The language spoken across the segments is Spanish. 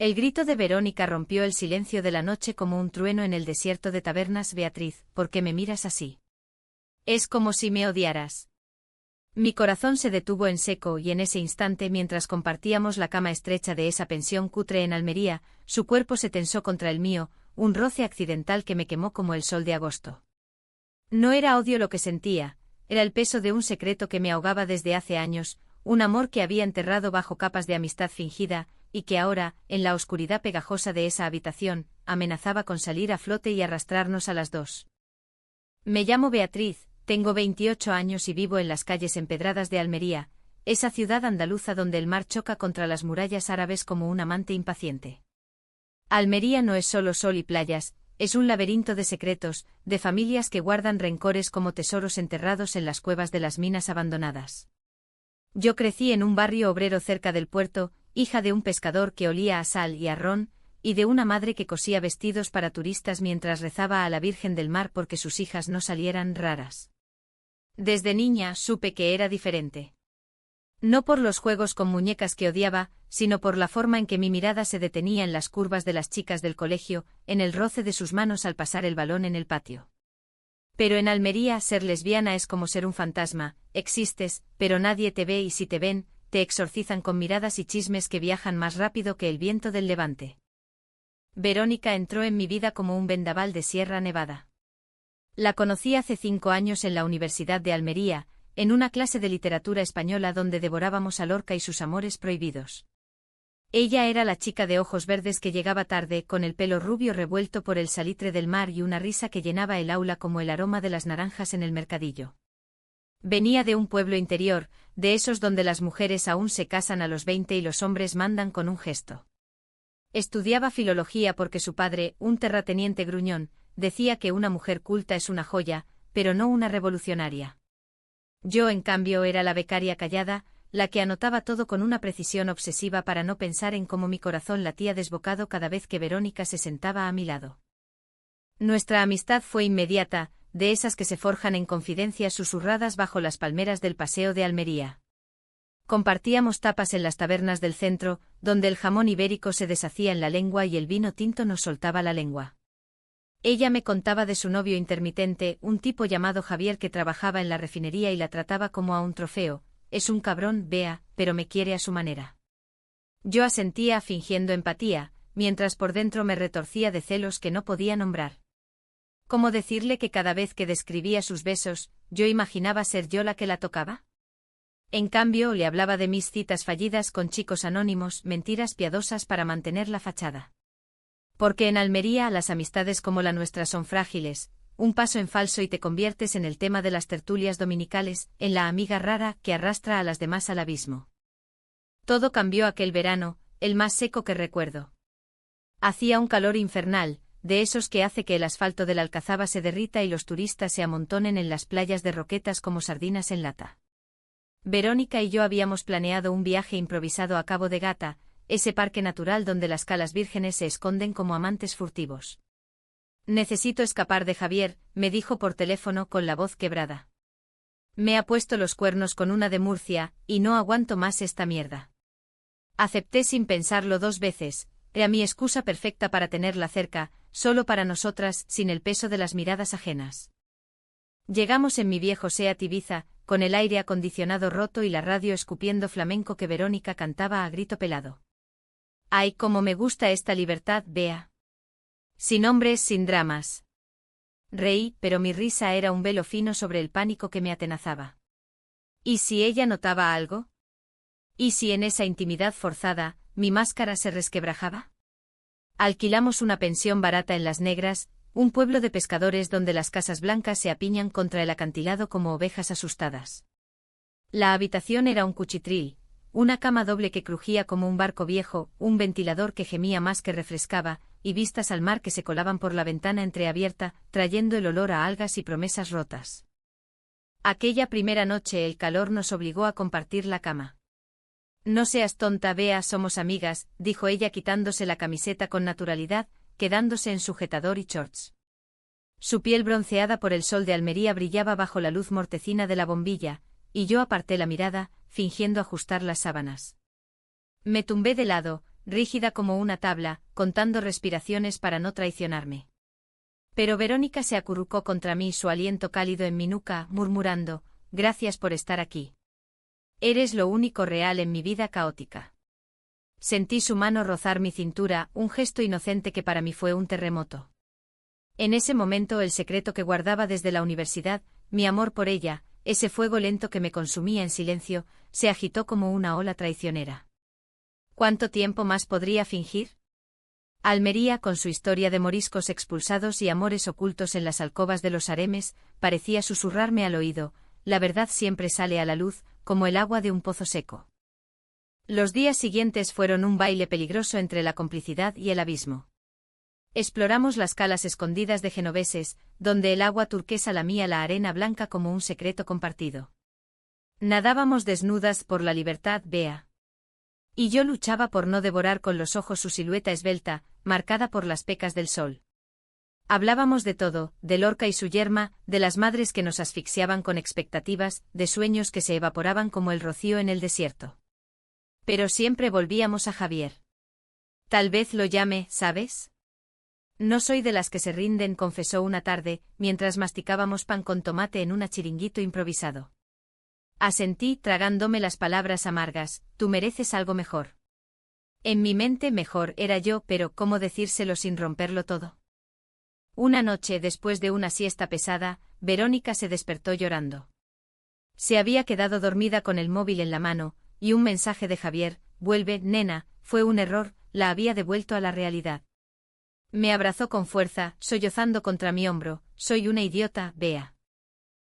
El grito de Verónica rompió el silencio de la noche como un trueno en el desierto de tabernas. Beatriz, ¿por qué me miras así? Es como si me odiaras. Mi corazón se detuvo en seco y en ese instante, mientras compartíamos la cama estrecha de esa pensión cutre en Almería, su cuerpo se tensó contra el mío, un roce accidental que me quemó como el sol de agosto. No era odio lo que sentía, era el peso de un secreto que me ahogaba desde hace años, un amor que había enterrado bajo capas de amistad fingida, y que ahora, en la oscuridad pegajosa de esa habitación, amenazaba con salir a flote y arrastrarnos a las dos. Me llamo Beatriz, tengo 28 años y vivo en las calles empedradas de Almería, esa ciudad andaluza donde el mar choca contra las murallas árabes como un amante impaciente. Almería no es solo sol y playas, es un laberinto de secretos, de familias que guardan rencores como tesoros enterrados en las cuevas de las minas abandonadas. Yo crecí en un barrio obrero cerca del puerto, hija de un pescador que olía a sal y a ron, y de una madre que cosía vestidos para turistas mientras rezaba a la Virgen del Mar porque sus hijas no salieran raras. Desde niña supe que era diferente. No por los juegos con muñecas que odiaba, sino por la forma en que mi mirada se detenía en las curvas de las chicas del colegio, en el roce de sus manos al pasar el balón en el patio. Pero en Almería ser lesbiana es como ser un fantasma, existes, pero nadie te ve y si te ven, te exorcizan con miradas y chismes que viajan más rápido que el viento del levante. Verónica entró en mi vida como un vendaval de Sierra Nevada. La conocí hace 5 años en la Universidad de Almería, en una clase de literatura española donde devorábamos a Lorca y sus amores prohibidos. Ella era la chica de ojos verdes que llegaba tarde, con el pelo rubio revuelto por el salitre del mar y una risa que llenaba el aula como el aroma de las naranjas en el mercadillo. Venía de un pueblo interior, de esos donde las mujeres aún se casan a los 20 y los hombres mandan con un gesto. Estudiaba filología porque su padre, un terrateniente gruñón, decía que una mujer culta es una joya, pero no una revolucionaria. Yo, en cambio, era la becaria callada, la que anotaba todo con una precisión obsesiva para no pensar en cómo mi corazón latía desbocado cada vez que Verónica se sentaba a mi lado. Nuestra amistad fue inmediata, de esas que se forjan en confidencias susurradas bajo las palmeras del Paseo de Almería. Compartíamos tapas en las tabernas del centro, donde el jamón ibérico se deshacía en la lengua y el vino tinto nos soltaba la lengua. Ella me contaba de su novio intermitente, un tipo llamado Javier que trabajaba en la refinería y la trataba como a un trofeo. Es un cabrón, Bea, pero me quiere a su manera. Yo asentía fingiendo empatía, mientras por dentro me retorcía de celos que no podía nombrar. ¿Cómo decirle que cada vez que describía sus besos, yo imaginaba ser yo la que la tocaba? En cambio, le hablaba de mis citas fallidas con chicos anónimos, mentiras piadosas para mantener la fachada. Porque en Almería las amistades como la nuestra son frágiles, un paso en falso y te conviertes en el tema de las tertulias dominicales, en la amiga rara que arrastra a las demás al abismo. Todo cambió aquel verano, el más seco que recuerdo. Hacía un calor infernal, de esos que hace que el asfalto de la Alcazaba se derrita y los turistas se amontonen en las playas de Roquetas como sardinas en lata. Verónica y yo habíamos planeado un viaje improvisado a Cabo de Gata, ese parque natural donde las calas vírgenes se esconden como amantes furtivos. Necesito escapar de Javier, me dijo por teléfono con la voz quebrada. Me ha puesto los cuernos con una de Murcia, y no aguanto más esta mierda. Acepté sin pensarlo 2 veces, era mi excusa perfecta para tenerla cerca, solo para nosotras, sin el peso de las miradas ajenas. Llegamos en mi viejo Seat Ibiza, con el aire acondicionado roto y la radio escupiendo flamenco que Verónica cantaba a grito pelado. ¡Ay, cómo me gusta esta libertad, Bea! Sin hombres, sin dramas. Reí, pero mi risa era un velo fino sobre el pánico que me atenazaba. ¿Y si ella notaba algo? ¿Y si en esa intimidad forzada, mi máscara se resquebrajaba? Alquilamos una pensión barata en Las Negras, un pueblo de pescadores donde las casas blancas se apiñan contra el acantilado como ovejas asustadas. La habitación era un cuchitril, una cama doble que crujía como un barco viejo, un ventilador que gemía más que refrescaba, y vistas al mar que se colaban por la ventana entreabierta, trayendo el olor a algas y promesas rotas. Aquella primera noche el calor nos obligó a compartir la cama. No seas tonta, Bea, somos amigas, dijo ella quitándose la camiseta con naturalidad, quedándose en sujetador y shorts. Su piel bronceada por el sol de Almería brillaba bajo la luz mortecina de la bombilla, y yo aparté la mirada, fingiendo ajustar las sábanas. Me tumbé de lado, rígida como una tabla, contando respiraciones para no traicionarme. Pero Verónica se acurrucó contra mí, su aliento cálido en mi nuca, murmurando: «Gracias por estar aquí. Eres lo único real en mi vida caótica». Sentí su mano rozar mi cintura, un gesto inocente que para mí fue un terremoto. En ese momento el secreto que guardaba desde la universidad, mi amor por ella, ese fuego lento que me consumía en silencio, se agitó como una ola traicionera. ¿Cuánto tiempo más podría fingir? Almería, con su historia de moriscos expulsados y amores ocultos en las alcobas de los haremes, parecía susurrarme al oído: la verdad siempre sale a la luz, como el agua de un pozo seco. Los días siguientes fueron un baile peligroso entre la complicidad y el abismo. Exploramos las calas escondidas de genoveses, donde el agua turquesa lamía la arena blanca como un secreto compartido. Nadábamos desnudas por la libertad, Bea. Y yo luchaba por no devorar con los ojos su silueta esbelta, marcada por las pecas del sol. Hablábamos de todo, de Lorca y su yerma, de las madres que nos asfixiaban con expectativas, de sueños que se evaporaban como el rocío en el desierto. Pero siempre volvíamos a Javier. Tal vez lo llame, ¿sabes? No soy de las que se rinden, confesó una tarde, mientras masticábamos pan con tomate en un chiringuito improvisado. Asentí, tragándome las palabras amargas: tú mereces algo mejor. En mi mente mejor era yo, pero ¿cómo decírselo sin romperlo todo? Una noche, después de una siesta pesada, Verónica se despertó llorando. Se había quedado dormida con el móvil en la mano, y un mensaje de Javier: vuelve, nena, fue un error, la había devuelto a la realidad. Me abrazó con fuerza, sollozando contra mi hombro: soy una idiota, Bea.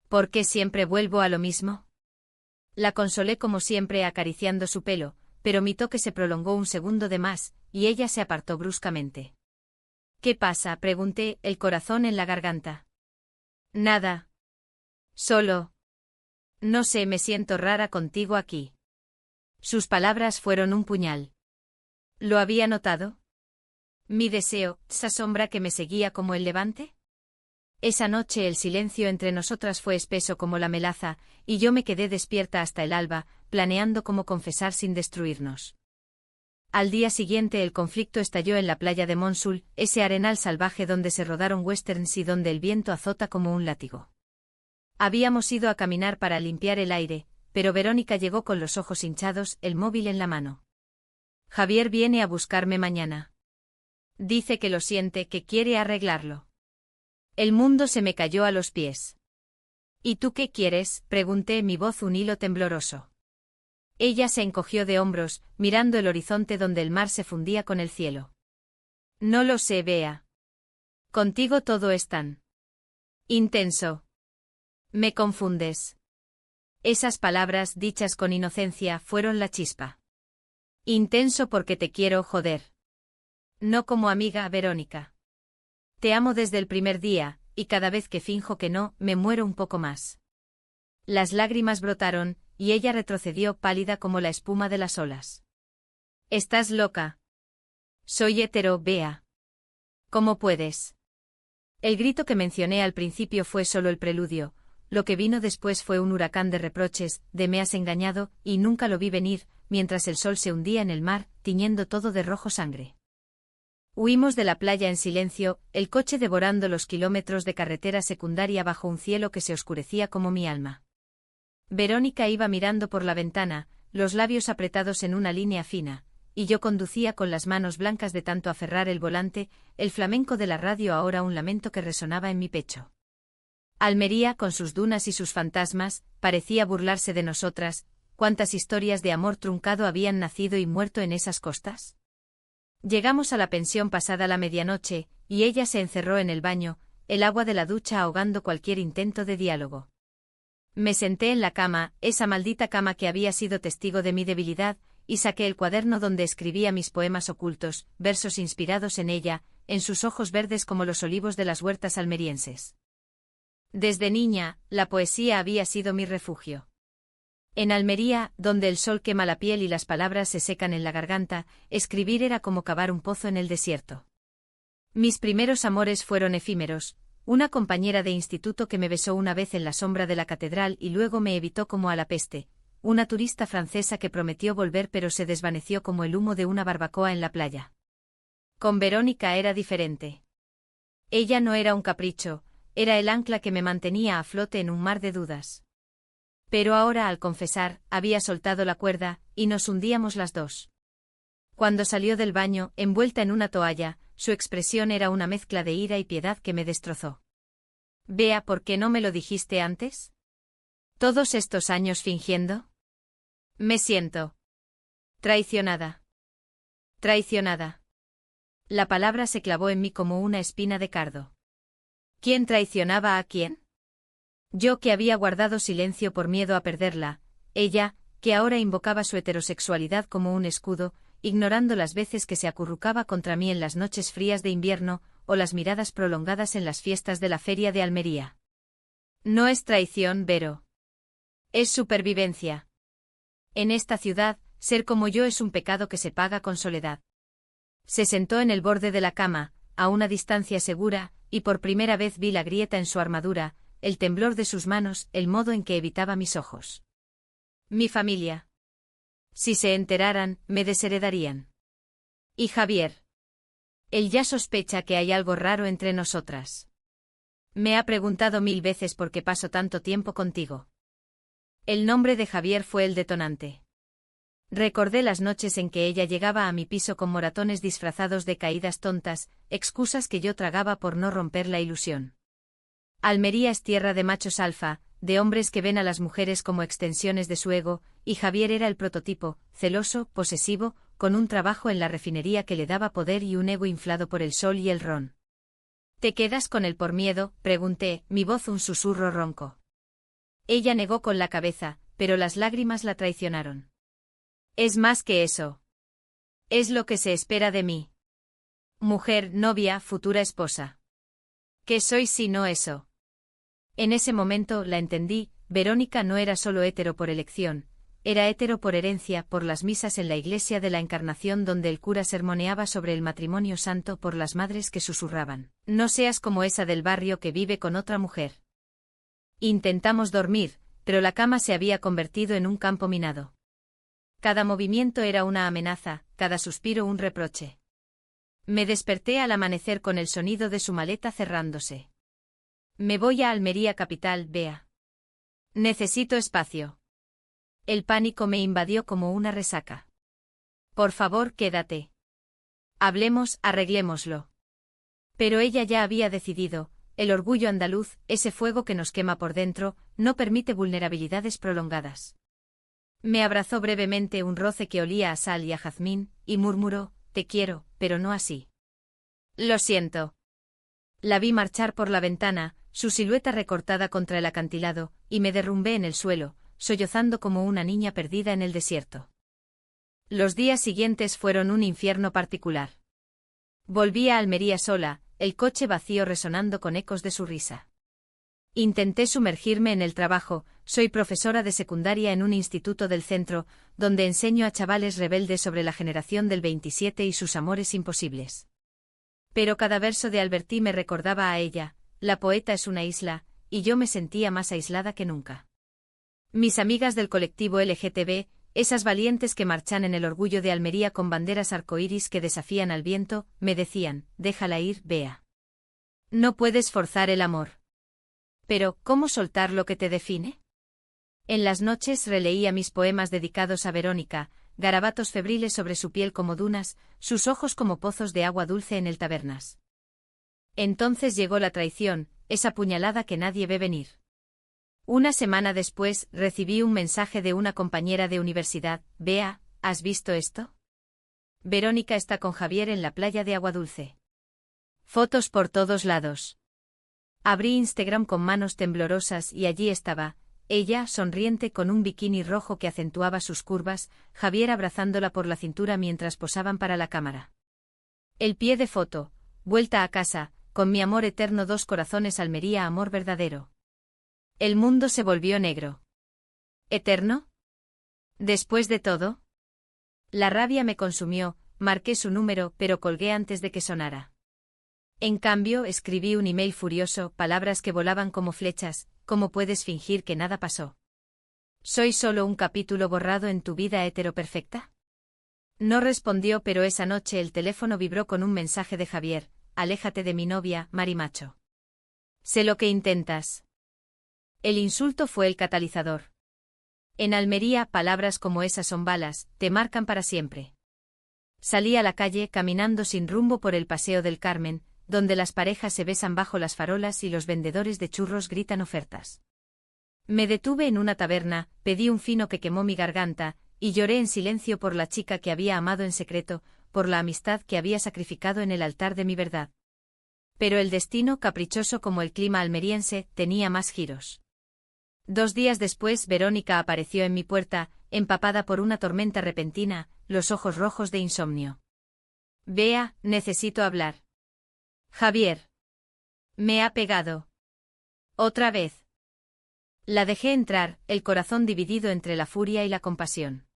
¿Por qué siempre vuelvo a lo mismo? La consolé como siempre acariciando su pelo, pero mi toque se prolongó un segundo de más, y ella se apartó bruscamente. ¿Qué pasa?, pregunté, el corazón en la garganta. Nada. Solo. No sé, me siento rara contigo aquí. Sus palabras fueron un puñal. ¿Lo había notado? Mi deseo, esa sombra que me seguía como el levante. Esa noche el silencio entre nosotras fue espeso como la melaza, y yo me quedé despierta hasta el alba, planeando cómo confesar sin destruirnos. Al día siguiente el conflicto estalló en la playa de Monsul, ese arenal salvaje donde se rodaron westerns y donde el viento azota como un látigo. Habíamos ido a caminar para limpiar el aire, pero Verónica llegó con los ojos hinchados, el móvil en la mano. Javier viene a buscarme mañana. Dice que lo siente, que quiere arreglarlo. El mundo se me cayó a los pies. ¿Y tú qué quieres?, pregunté, mi voz un hilo tembloroso. Ella se encogió de hombros, mirando el horizonte donde el mar se fundía con el cielo. No lo sé, Bea. Contigo todo es tan intenso. Me confundes. Esas palabras, dichas con inocencia, fueron la chispa. Intenso porque te quiero, joder. No como amiga, Verónica. Te amo desde el primer día, y cada vez que finjo que no, me muero un poco más. Las lágrimas brotaron, y ella retrocedió pálida como la espuma de las olas. ¿Estás loca? Soy hetero, Bea. ¿Cómo puedes? El grito que mencioné al principio fue solo el preludio, lo que vino después fue un huracán de reproches, de me has engañado, y nunca lo vi venir, mientras el sol se hundía en el mar, tiñendo todo de rojo sangre. Huimos de la playa en silencio, el coche devorando los kilómetros de carretera secundaria bajo un cielo que se oscurecía como mi alma. Verónica iba mirando por la ventana, los labios apretados en una línea fina, y yo conducía con las manos blancas de tanto aferrar el volante, el flamenco de la radio ahora un lamento que resonaba en mi pecho. Almería, con sus dunas y sus fantasmas, parecía burlarse de nosotras. ¿Cuántas historias de amor truncado habían nacido y muerto en esas costas? Llegamos a la pensión pasada la medianoche, y ella se encerró en el baño, el agua de la ducha ahogando cualquier intento de diálogo. Me senté en la cama, esa maldita cama que había sido testigo de mi debilidad, y saqué el cuaderno donde escribía mis poemas ocultos, versos inspirados en ella, en sus ojos verdes como los olivos de las huertas almerienses. Desde niña, la poesía había sido mi refugio. En Almería, donde el sol quema la piel y las palabras se secan en la garganta, escribir era como cavar un pozo en el desierto. Mis primeros amores fueron efímeros, una compañera de instituto que me besó una vez en la sombra de la catedral y luego me evitó como a la peste, una turista francesa que prometió volver pero se desvaneció como el humo de una barbacoa en la playa. Con Verónica era diferente. Ella no era un capricho, era el ancla que me mantenía a flote en un mar de dudas. Pero ahora, al confesar, había soltado la cuerda, y nos hundíamos las dos. Cuando salió del baño, envuelta en una toalla, su expresión era una mezcla de ira y piedad que me destrozó. Bea, ¿por qué no me lo dijiste antes? ¿Todos estos años fingiendo? Me siento traicionada. Traicionada. La palabra se clavó en mí como una espina de cardo. ¿Quién traicionaba a quién? Yo, que había guardado silencio por miedo a perderla; ella, que ahora invocaba su heterosexualidad como un escudo, ignorando las veces que se acurrucaba contra mí en las noches frías de invierno, o las miradas prolongadas en las fiestas de la feria de Almería. No es traición, Vero. Es supervivencia. En esta ciudad, ser como yo es un pecado que se paga con soledad. Se sentó en el borde de la cama, a una distancia segura, y por primera vez vi la grieta en su armadura, el temblor de sus manos, el modo en que evitaba mis ojos. Mi familia. Si se enteraran, me desheredarían. Y Javier. Él ya sospecha que hay algo raro entre nosotras. Me ha preguntado 1000 veces por qué paso tanto tiempo contigo. El nombre de Javier fue el detonante. Recordé las noches en que ella llegaba a mi piso con moratones disfrazados de caídas tontas, excusas que yo tragaba por no romper la ilusión. Almería es tierra de machos alfa, de hombres que ven a las mujeres como extensiones de su ego, y Javier era el prototipo, celoso, posesivo, con un trabajo en la refinería que le daba poder y un ego inflado por el sol y el ron. ¿Te quedas con él por miedo?, pregunté, mi voz un susurro ronco. Ella negó con la cabeza, pero las lágrimas la traicionaron. Es más que eso. Es lo que se espera de mí. Mujer, novia, futura esposa. ¿Qué soy si no eso? En ese momento la entendí. Verónica no era solo hétero por elección, era hétero por herencia, por las misas en la iglesia de la Encarnación donde el cura sermoneaba sobre el matrimonio santo, por las madres que susurraban: no seas como esa del barrio que vive con otra mujer. Intentamos dormir, pero la cama se había convertido en un campo minado. Cada movimiento era una amenaza, cada suspiro un reproche. Me desperté al amanecer con el sonido de su maleta cerrándose. Me voy a Almería capital, Bea. Necesito espacio. El pánico me invadió como una resaca. Por favor, quédate. Hablemos, arreglémoslo. Pero ella ya había decidido. El orgullo andaluz, ese fuego que nos quema por dentro, no permite vulnerabilidades prolongadas. Me abrazó brevemente, un roce que olía a sal y a jazmín, y murmuró: te quiero, pero no así. Lo siento. La vi marchar por la ventana, su silueta recortada contra el acantilado, y me derrumbé en el suelo, sollozando como una niña perdida en el desierto. Los días siguientes fueron un infierno particular. Volví a Almería sola, el coche vacío resonando con ecos de su risa. Intenté sumergirme en el trabajo. Soy profesora de secundaria en un instituto del centro, donde enseño a chavales rebeldes sobre la generación del 27 y sus amores imposibles. Pero cada verso de Alberti me recordaba a ella: la poeta es una isla, y yo me sentía más aislada que nunca. Mis amigas del colectivo LGTB, esas valientes que marchan en el orgullo de Almería con banderas arcoíris que desafían al viento, me decían: déjala ir, Bea. No puedes forzar el amor. Pero, ¿cómo soltar lo que te define? En las noches releía mis poemas dedicados a Verónica, garabatos febriles sobre su piel como dunas, sus ojos como pozos de agua dulce en el tabernas. Entonces llegó la traición, esa puñalada que nadie ve venir. Una semana después, recibí un mensaje de una compañera de universidad: Bea, ¿has visto esto? Verónica está con Javier en la playa de Agua Dulce. Fotos por todos lados. Abrí Instagram con manos temblorosas y allí estaba, ella, sonriente con un bikini rojo que acentuaba sus curvas, Javier abrazándola por la cintura mientras posaban para la cámara. El pie de foto: vuelta a casa, con mi amor eterno, 2 corazones, Almería, amor verdadero. El mundo se volvió negro. ¿Eterno? Después de todo. La rabia me consumió, marqué su número, pero colgué antes de que sonara. En cambio, escribí un email furioso, palabras que volaban como flechas: ¿cómo puedes fingir que nada pasó? ¿Soy solo un capítulo borrado en tu vida heteroperfecta? No respondió, pero esa noche el teléfono vibró con un mensaje de Javier: aléjate de mi novia, Marimacho. Sé lo que intentas. El insulto fue el catalizador. En Almería, palabras como esas son balas, te marcan para siempre. Salí a la calle caminando sin rumbo por el Paseo del Carmen, donde las parejas se besan bajo las farolas y los vendedores de churros gritan ofertas. Me detuve en una taberna, pedí un fino que quemó mi garganta, y lloré en silencio por la chica que había amado en secreto, por la amistad que había sacrificado en el altar de mi verdad. Pero el destino, caprichoso como el clima almeriense, tenía más giros. 2 días después, Verónica apareció en mi puerta, empapada por una tormenta repentina, los ojos rojos de insomnio. Bea, necesito hablar. Javier. Me ha pegado. Otra vez. La dejé entrar, el corazón dividido entre la furia y la compasión.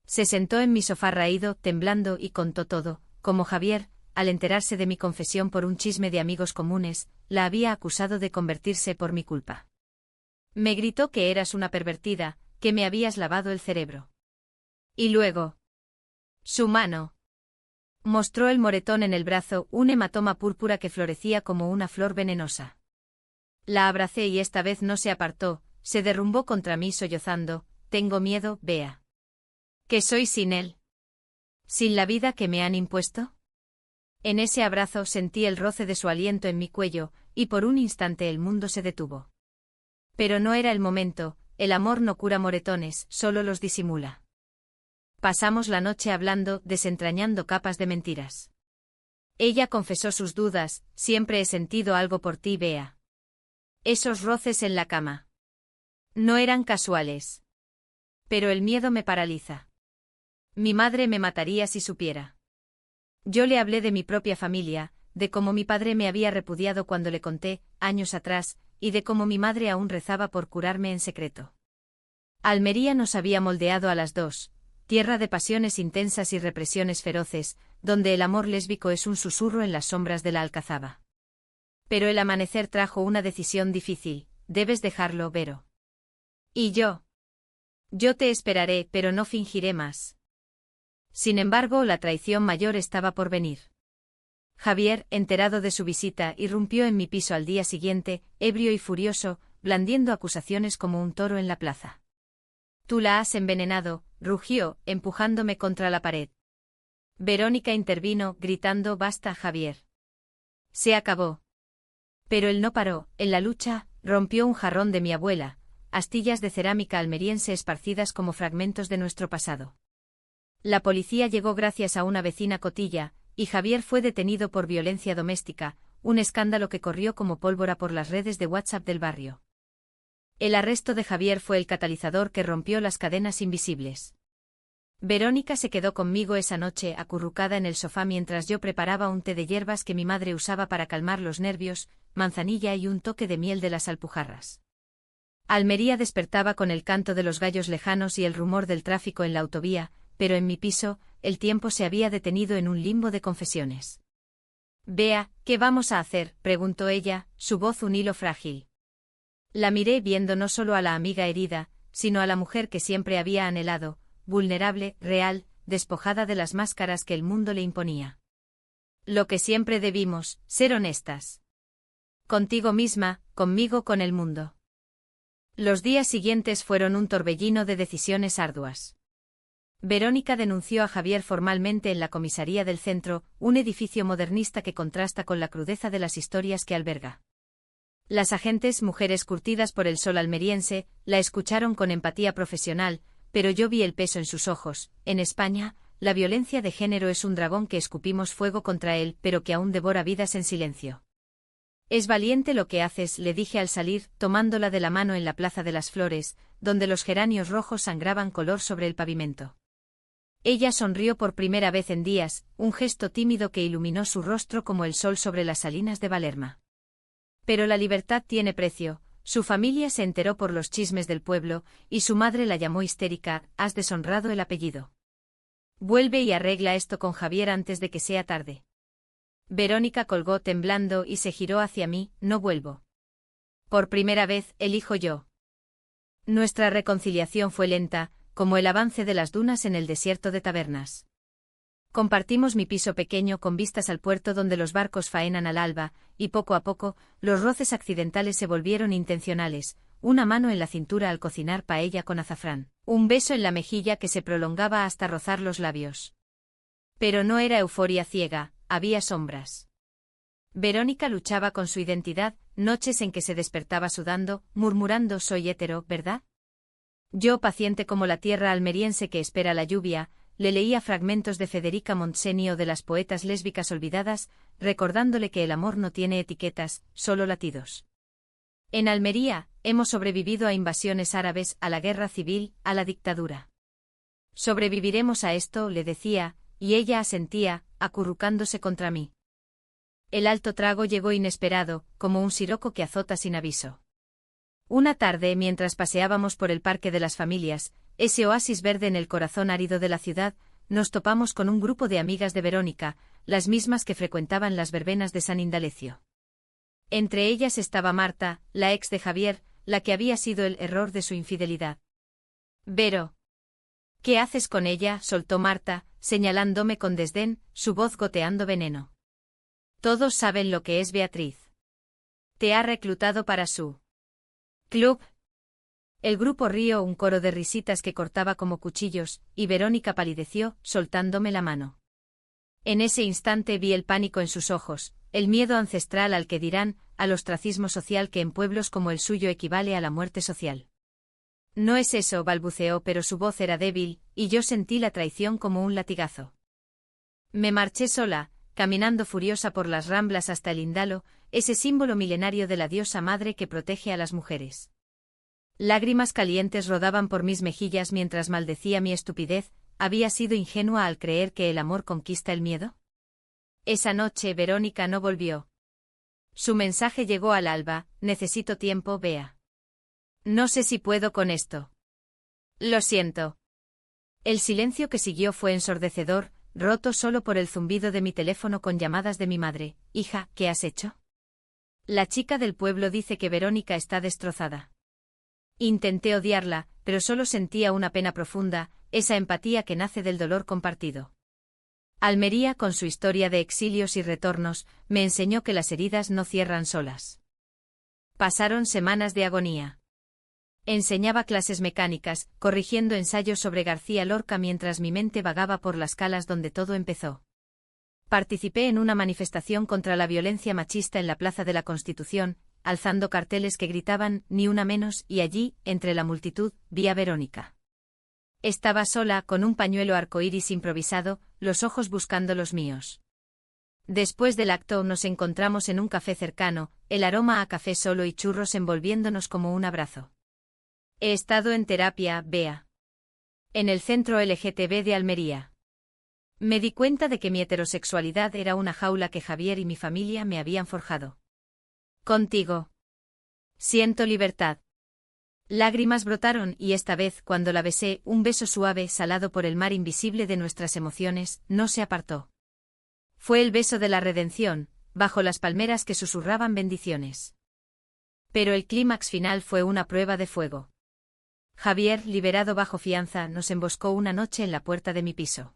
Se sentó en mi sofá raído, temblando, y contó todo, como Javier, al enterarse de mi confesión por un chisme de amigos comunes, la había acusado de convertirse por mi culpa. Me gritó que eras una pervertida, que me habías lavado el cerebro. Y luego. Su mano. Mostró el moretón en el brazo, un hematoma púrpura que florecía como una flor venenosa. La abracé y esta vez no se apartó, se derrumbó contra mí sollozando: tengo miedo, Bea. ¿Qué soy sin él? ¿Sin la vida que me han impuesto? En ese abrazo sentí el roce de su aliento en mi cuello, y por un instante el mundo se detuvo. Pero no era el momento, el amor no cura moretones, solo los disimula. Pasamos la noche hablando, desentrañando capas de mentiras. Ella confesó sus dudas: siempre he sentido algo por ti, Bea. Esos roces en la cama. No eran casuales. Pero el miedo me paraliza. Mi madre me mataría si supiera. Yo le hablé de mi propia familia, de cómo mi padre me había repudiado cuando le conté, años atrás, y de cómo mi madre aún rezaba por curarme en secreto. Almería nos había moldeado a las dos, tierra de pasiones intensas y represiones feroces, donde el amor lésbico es un susurro en las sombras de la alcazaba. Pero el amanecer trajo una decisión difícil: debes dejarlo, Vero. Y yo. Yo te esperaré, pero no fingiré más. Sin embargo, la traición mayor estaba por venir. Javier, enterado de su visita, irrumpió en mi piso al día siguiente, ebrio y furioso, blandiendo acusaciones como un toro en la plaza. Tú la has envenenado, rugió, empujándome contra la pared. Verónica intervino, gritando: basta, Javier. Se acabó. Pero él no paró, en la lucha, rompió un jarrón de mi abuela, astillas de cerámica almeriense esparcidas como fragmentos de nuestro pasado. La policía llegó gracias a una vecina cotilla, y Javier fue detenido por violencia doméstica, un escándalo que corrió como pólvora por las redes de WhatsApp del barrio. El arresto de Javier fue el catalizador que rompió las cadenas invisibles. Verónica se quedó conmigo esa noche acurrucada en el sofá mientras yo preparaba un té de hierbas que mi madre usaba para calmar los nervios, manzanilla y un toque de miel de las alpujarras. Almería despertaba con el canto de los gallos lejanos y el rumor del tráfico en la autovía, pero en mi piso, el tiempo se había detenido en un limbo de confesiones. Bea, ¿qué vamos a hacer?, preguntó ella, su voz un hilo frágil. La miré viendo no solo a la amiga herida, sino a la mujer que siempre había anhelado, vulnerable, real, despojada de las máscaras que el mundo le imponía. Lo que siempre debimos, ser honestas. Contigo misma, conmigo, con el mundo. Los días siguientes fueron un torbellino de decisiones arduas. Verónica denunció a Javier formalmente en la comisaría del centro, un edificio modernista que contrasta con la crudeza de las historias que alberga. Las agentes, mujeres curtidas por el sol almeriense, la escucharon con empatía profesional, pero yo vi el peso en sus ojos. En España, la violencia de género es un dragón que escupimos fuego contra él, pero que aún devora vidas en silencio. Es valiente lo que haces, le dije al salir, tomándola de la mano en la Plaza de las Flores, donde los geranios rojos sangraban color sobre el pavimento. Ella sonrió por primera vez en días, un gesto tímido que iluminó su rostro como el sol sobre las salinas de Valerma. Pero la libertad tiene precio. Su familia se enteró por los chismes del pueblo, y su madre la llamó histérica: has deshonrado el apellido. Vuelve y arregla esto con Javier antes de que sea tarde. Verónica colgó temblando y se giró hacia mí: no vuelvo. Por primera vez, elijo yo. Nuestra reconciliación fue lenta, como el avance de las dunas en el desierto de Tabernas. Compartimos mi piso pequeño con vistas al puerto donde los barcos faenan al alba, y poco a poco, los roces accidentales se volvieron intencionales, una mano en la cintura al cocinar paella con azafrán, un beso en la mejilla que se prolongaba hasta rozar los labios. Pero no era euforia ciega, había sombras. Verónica luchaba con su identidad, noches en que se despertaba sudando, murmurando soy hétero, ¿verdad? Yo, paciente como la tierra almeriense que espera la lluvia, le leía fragmentos de Federica Montseny o de las poetas lésbicas olvidadas, recordándole que el amor no tiene etiquetas, solo latidos. En Almería, hemos sobrevivido a invasiones árabes, a la guerra civil, a la dictadura. Sobreviviremos a esto, le decía, y ella asentía, acurrucándose contra mí. El alto trago llegó inesperado, como un siroco que azota sin aviso. Una tarde, mientras paseábamos por el Parque de las Familias, ese oasis verde en el corazón árido de la ciudad, nos topamos con un grupo de amigas de Verónica, las mismas que frecuentaban las verbenas de San Indalecio. Entre ellas estaba Marta, la ex de Javier, la que había sido el error de su infidelidad. «Vero. ¿Qué haces con ella?», soltó Marta, señalándome con desdén, su voz goteando veneno. «Todos saben lo que es Beatriz. Te ha reclutado para su club». El grupo rió un coro de risitas que cortaba como cuchillos, y Verónica palideció, soltándome la mano. En ese instante vi el pánico en sus ojos, el miedo ancestral al que dirán, al ostracismo social que en pueblos como el suyo equivale a la muerte social. «No es eso», balbuceó, pero su voz era débil, y yo sentí la traición como un latigazo. Me marché sola, caminando furiosa por las ramblas hasta el Indalo, ese símbolo milenario de la diosa madre que protege a las mujeres. Lágrimas calientes rodaban por mis mejillas mientras maldecía mi estupidez. ¿Había sido ingenua al creer que el amor conquista el miedo? Esa noche Verónica no volvió. Su mensaje llegó al alba: necesito tiempo, Bea. No sé si puedo con esto. Lo siento. El silencio que siguió fue ensordecedor, roto solo por el zumbido de mi teléfono con llamadas de mi madre. «Hija, ¿qué has hecho? La chica del pueblo dice que Verónica está destrozada». Intenté odiarla, pero solo sentía una pena profunda, esa empatía que nace del dolor compartido. Almería, con su historia de exilios y retornos, me enseñó que las heridas no cierran solas. Pasaron semanas de agonía. Enseñaba clases mecánicas, corrigiendo ensayos sobre García Lorca mientras mi mente vagaba por las calas donde todo empezó. Participé en una manifestación contra la violencia machista en la Plaza de la Constitución, alzando carteles que gritaban «ni una menos», y allí, entre la multitud, vi a Verónica. Estaba sola, con un pañuelo arcoíris improvisado, los ojos buscando los míos. Después del acto nos encontramos en un café cercano, el aroma a café solo y churros envolviéndonos como un abrazo. «He estado en terapia, Bea. En el centro LGTB de Almería. Me di cuenta de que mi heterosexualidad era una jaula que Javier y mi familia me habían forjado. Contigo siento libertad». Lágrimas brotaron y esta vez, cuando la besé, un beso suave, salado por el mar invisible de nuestras emociones, no se apartó. Fue el beso de la redención, bajo las palmeras que susurraban bendiciones. Pero el clímax final fue una prueba de fuego. Javier, liberado bajo fianza, nos emboscó una noche en la puerta de mi piso.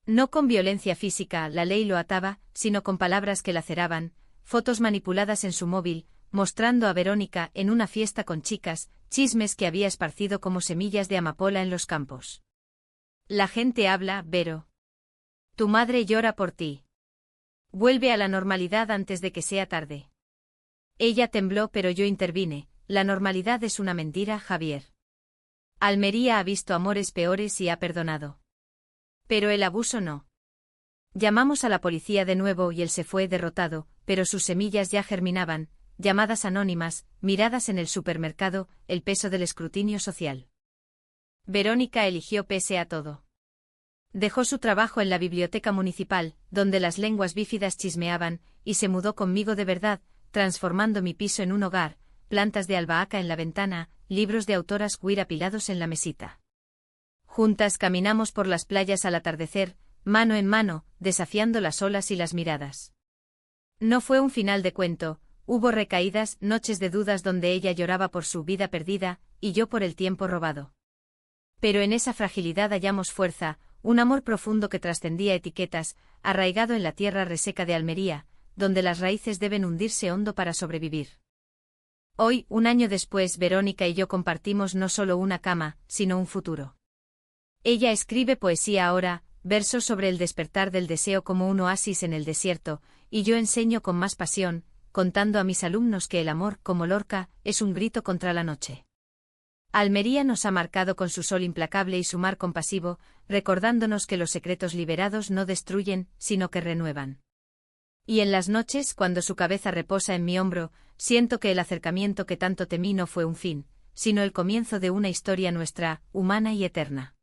No con violencia física, la ley lo ataba, sino con palabras que laceraban, fotos manipuladas en su móvil, mostrando a Verónica en una fiesta con chicas, chismes que había esparcido como semillas de amapola en los campos. «La gente habla, Vero. Tu madre llora por ti. Vuelve a la normalidad antes de que sea tarde». Ella tembló, pero yo intervine: «La normalidad es una mentira, Javier. Almería ha visto amores peores y ha perdonado. Pero el abuso no». Llamamos a la policía de nuevo y él se fue derrotado, pero sus semillas ya germinaban, llamadas anónimas, miradas en el supermercado, el peso del escrutinio social. Verónica eligió pese a todo. Dejó su trabajo en la biblioteca municipal, donde las lenguas bífidas chismeaban, y se mudó conmigo de verdad, transformando mi piso en un hogar, plantas de albahaca en la ventana, libros de autoras queer apilados en la mesita. Juntas caminamos por las playas al atardecer, mano en mano, desafiando las olas y las miradas. No fue un final de cuento, Hubo recaídas, noches de dudas donde ella lloraba por su vida perdida, y yo por el tiempo robado. Pero en esa fragilidad hallamos fuerza, un amor profundo que trascendía etiquetas, arraigado en la tierra reseca de Almería, donde las raíces deben hundirse hondo para sobrevivir. Hoy, un año después, Verónica y yo compartimos no solo una cama, sino un futuro. Ella escribe poesía ahora, versos sobre el despertar del deseo como un oasis en el desierto, y yo enseño con más pasión, contando a mis alumnos que el amor, como Lorca, es un grito contra la noche. Almería nos ha marcado con su sol implacable y su mar compasivo, recordándonos que los secretos liberados no destruyen, sino que renuevan. Y en las noches, cuando su cabeza reposa en mi hombro, siento que el acercamiento que tanto temí no fue un fin, sino el comienzo de una historia nuestra, humana y eterna.